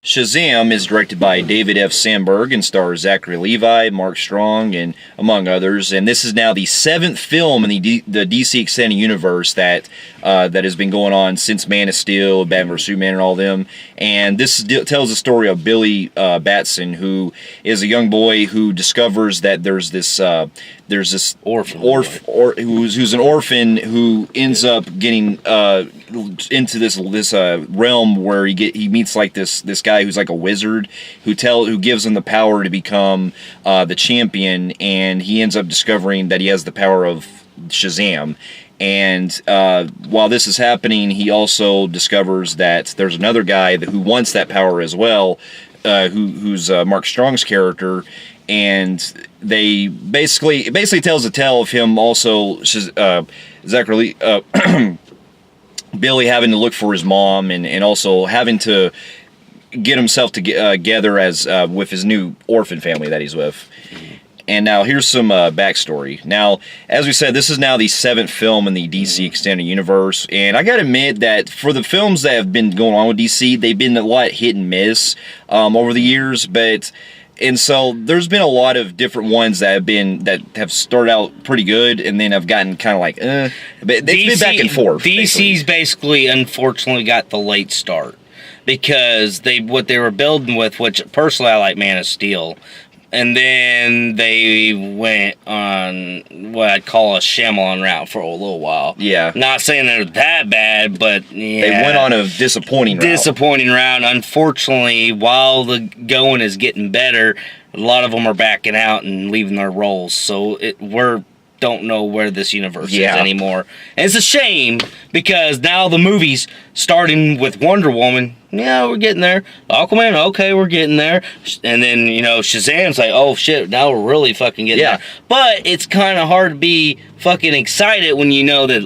Shazam is directed by David F. Sandberg and stars Zachary Levi, Mark Strong, and among others. And this is now the 7th film in the DC Extended Universe that has been going on since Man of Steel, Batman vs Superman, and all them. And this tells the story of Billy Batson, who is a young boy who discovers that there's this orphan, who's an orphan who ends up getting into this realm where he meets like this guy who's like a wizard who gives him the power to become the champion, and he ends up discovering that he has the power of Shazam. And while this is happening, he also discovers that there's another guy who wants that power as well, who's Mark Strong's character. And they basically tells a tale of him also, Zachary Billy having to look for his mom, and also having to get himself together as with his new orphan family that he's with. And now here's some backstory. Now, as we said, this is now the 7th film in the DC Extended Universe, and I gotta admit that for the films that have been going on with DC, they've been a lot hit and miss over the years, and so there's been a lot of different ones that have started out pretty good, and then have gotten kind of like, but they've been back and forth. DC's basically, unfortunately, got the late start because what they were building with, which personally I like Man of Steel, and then they went on what I'd call a Shyamalan route for a little while. Yeah. Not saying they're that bad, but yeah. They went on a disappointing route. Unfortunately, while the going is getting better, a lot of them are backing out and leaving their roles. So don't know where this universe is anymore. And it's a shame because now the movies, starting with Wonder Woman, yeah, we're getting there. Aquaman, okay, we're getting there. And then, Shazam's like, oh shit, now we're really fucking getting there. But it's kind of hard to be fucking excited when you know that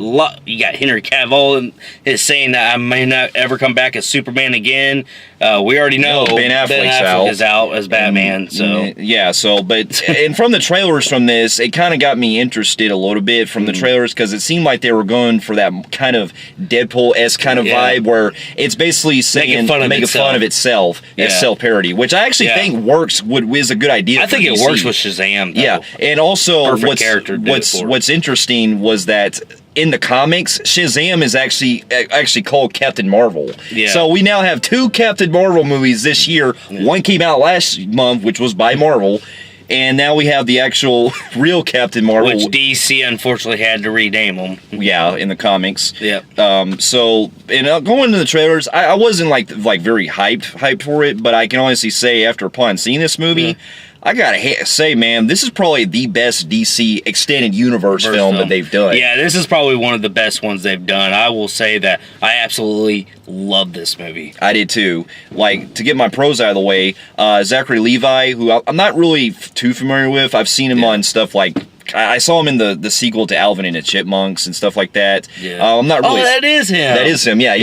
you got Henry Cavill is saying that I may not ever come back as Superman again. We already know Ben Affleck is out as Batman. And from the trailers from this, it kind of got me interested a little bit from the trailers, because it seemed like they were going for that kind of Deadpool-esque kind of vibe, where it's basically saying making fun of itself as self-parody, which I actually think is a good idea. I think it works with Shazam, though. Yeah, and also what's interesting was that in the comics, Shazam is actually called Captain Marvel. Yeah. So we now have 2 Captain Marvel movies this year. Yeah. One came out last month, which was by Marvel. And now we have the actual real Captain Marvel, which DC unfortunately had to rename him. Yeah, in the comics. Yeah. So, going into the trailers, I wasn't like very hyped for it, but I can honestly say upon seeing this movie, I gotta say, man, this is probably the best DC Extended Universe film that they've done. Yeah, this is probably one of the best ones they've done. I will say that I absolutely love this movie. I did too. Like, to get my pros out of the way, Zachary Levi, who I'm not really too familiar with. I've seen him on stuff like, I saw him in the sequel to Alvin and the Chipmunks and stuff like that. Yeah. I'm not really. Oh, that is him. That is him. Yeah.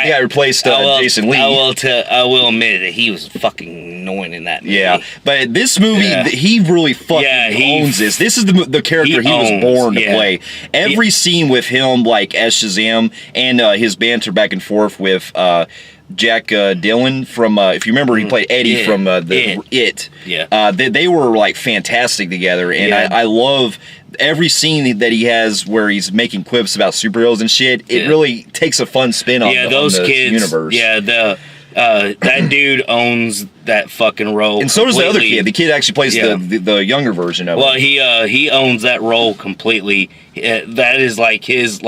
He got replaced Jason Lee. I will admit that he was fucking annoying in that movie. Yeah, but this movie, he really fucking owns this. This is the character he was born to play. Every scene with him, like as Shazam, and his banter back and forth with Jack Dillon from, if you remember, he played Eddie from It. Yeah. They were like fantastic together, and I love every scene that he has where he's making quips about superheroes and shit. It really takes a fun spin on those the kids, universe. Yeah, that dude owns that fucking role. And so does the other kid. The kid actually plays the younger version of it. Well, he owns that role completely. That is like his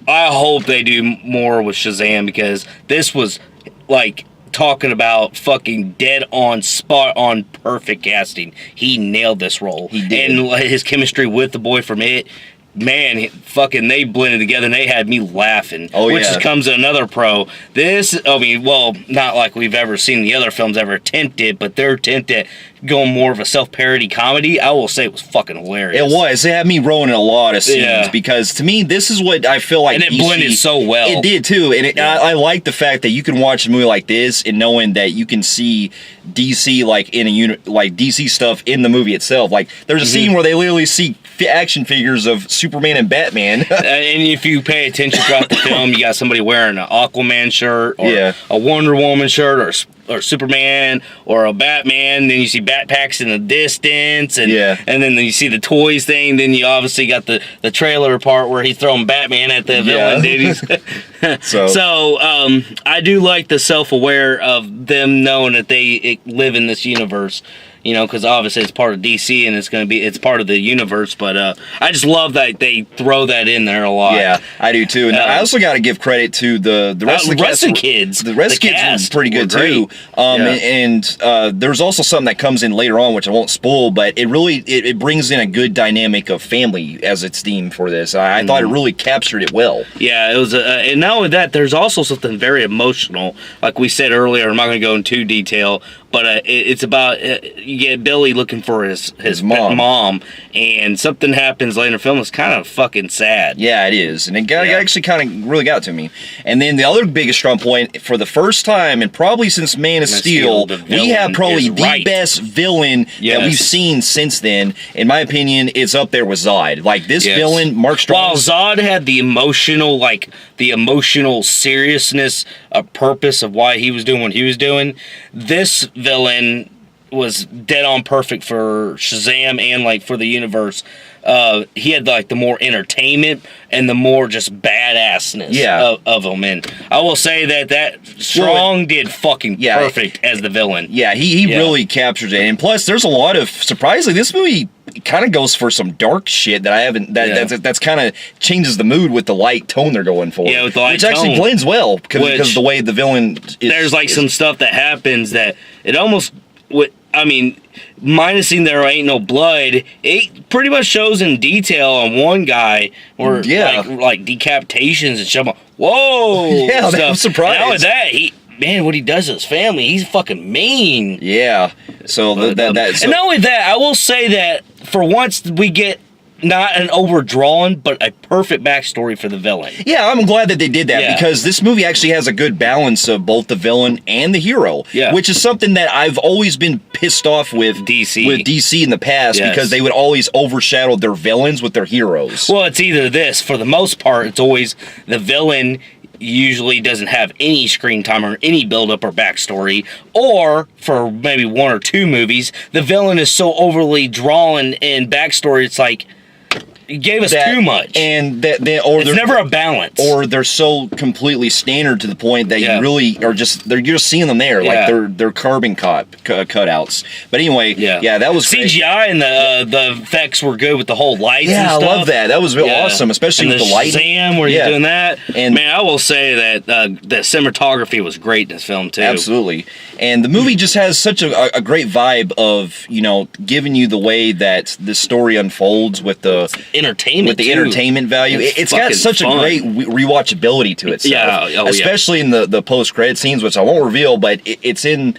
I hope they do more with Shazam, because this was like talking about fucking dead on, spot on, perfect casting. He nailed this role. He did. And his chemistry with the boy from It, man, fucking they blended together and they had me laughing. Which comes to another pro. Not like we've ever seen the other films ever attempted, but their attempt at going more of a self-parody comedy, I will say it was fucking hilarious. It was. It had me rolling in a lot of scenes, because to me, this is what I feel like. And it blended so well. It did too. And I like the fact that you can watch a movie like this and knowing that you can see DC like in a unit, like DC stuff in the movie itself. Like there's a scene where they literally see action figures of Superman and Batman. And if you pay attention throughout the film, you got somebody wearing an Aquaman shirt, or a Wonder Woman shirt, or Superman, or a Batman. Then you see backpacks in the distance, and then you see the toys thing. Then you obviously got the trailer part where he's throwing Batman at the villain, dude. So I do like the self-aware of them knowing that they live in this universe. You know, because obviously it's part of DC and it's part of the universe. But I just love that they throw that in there a lot. Yeah, I do too. And I also got to give credit to the rest of the cast. Kids. The rest of the kids were pretty good too. And there's also something that comes in later on, which I won't spoil, but it really it brings in a good dynamic of family as its theme for this. I thought it really captured it well. Yeah, it was, and not only that, there's also something very emotional. Like we said earlier, I'm not going to go into detail, but it's about you get Billy looking for his mom, and something happens later in the film. It's kind of fucking sad. Yeah, it is, and it actually kind of really got to me. And then the other biggest strong point, for the first time, and probably since Man of Steel, we have probably the best villain that we've seen since then. In my opinion, it's up there with Zod. Like this villain, Mark Strong. While Zod had the emotional seriousness, a purpose of why he was doing what he was doing, this villain was dead on perfect for Shazam and like for the universe. He had like the more entertainment and the more just badassness of him. And I will say that Strong did fucking perfect as the villain. Yeah, he really captured it. And plus, there's a lot of, surprisingly, this movie kind of goes for some dark shit that I haven't, that's kind of changes the mood with the light tone they're going for. Yeah, with the light which actually tone, blends well because of the way the villain is. There's like some stuff that happens that it almost, minusing there ain't no blood, it pretty much shows in detail on one guy where like decapitations and stuff. Whoa! Yeah, that was surprised. And not with that, what he does to his family, he's fucking mean. Yeah. So and not only that, I will say that for once we get not an overdrawn, but a perfect backstory for the villain. Yeah, I'm glad that they did that because this movie actually has a good balance of both the villain and the hero. Yeah. Which is something that I've always been pissed off with DC in the past because they would always overshadow their villains with their heroes. Well, it's either this. For the most part, it's always the villain usually doesn't have any screen time or any build-up or backstory, or for maybe one or two movies, the villain is so overly drawn in backstory, it's like, you gave us too much, and it's never a balance, or they're so completely standard to the point that you really are you're just seeing them there, like they're carbon cutouts. But anyway, that was CGI great. And the effects were good with the whole lights. Yeah, and stuff. I love that. That was really awesome, especially with the lighting. Shazam, where you're doing that, and man, I will say that the cinematography was great in this film too. Absolutely, and the movie just has such a great vibe of giving you the way that the story unfolds with the entertainment value. It's got such a great rewatchability to itself. Especially in the post-credit scenes, which I won't reveal, but it's in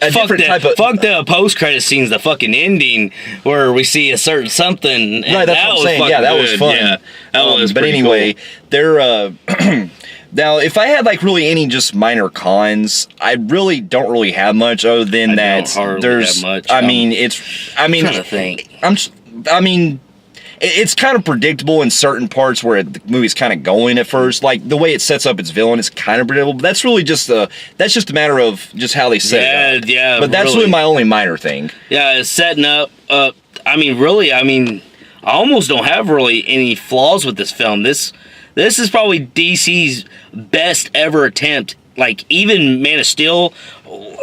a different type of... Fuck the post-credit scenes, the fucking ending, where we see a certain something. Right, that's what I'm saying. Yeah, that was fun. Yeah, that was but anyway, cool. They're... Now, if I had really any just minor cons, I really don't really have much other than that. There's, have much. It's kind of predictable in certain parts where the movie's kind of going at first. Like the way it sets up its villain is kind of predictable. But that's really just a matter of just how they set it up. Yeah, but that's really my only minor thing. Yeah, it's setting up. I almost don't have really any flaws with this film. This is probably DC's best ever attempt. Like, even Man of Steel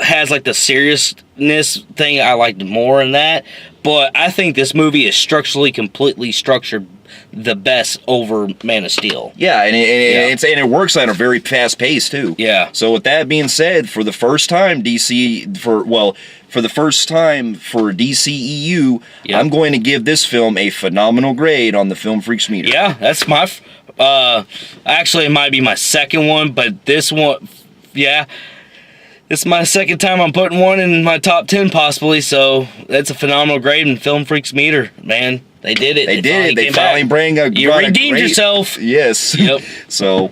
has, the seriousness thing I liked more in that. But I think this movie is completely structured the best over Man of Steel. Yeah, and it works at a very fast pace, too. Yeah. So with that being said, for the first time, for the first time for DCEU, I'm going to give this film a phenomenal grade on the Film Phreeks meter. Yeah, that's my... actually, it might be my second one, but this one... Yeah, it's my second time I'm putting one in my top 10 possibly, so that's a phenomenal grade in Film Phreeks meter, man. They did it. They finally bring you redeemed yourself. Yes. Yep. So,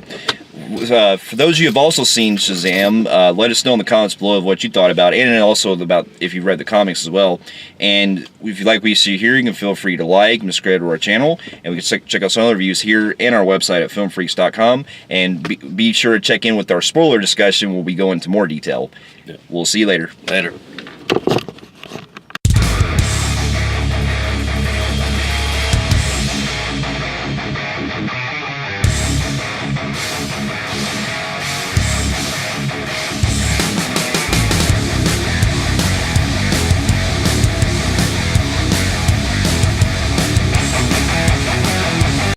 for those of you who have also seen Shazam, let us know in the comments below of what you thought about it, and also about if you've read the comics as well. And if you like what you see here, you can feel free to like and subscribe to our channel, and we can check out some other reviews here and our website at filmphreeks.com. And be sure to check in with our spoiler discussion. We'll be going into more detail. Yeah. We'll see you later. Later.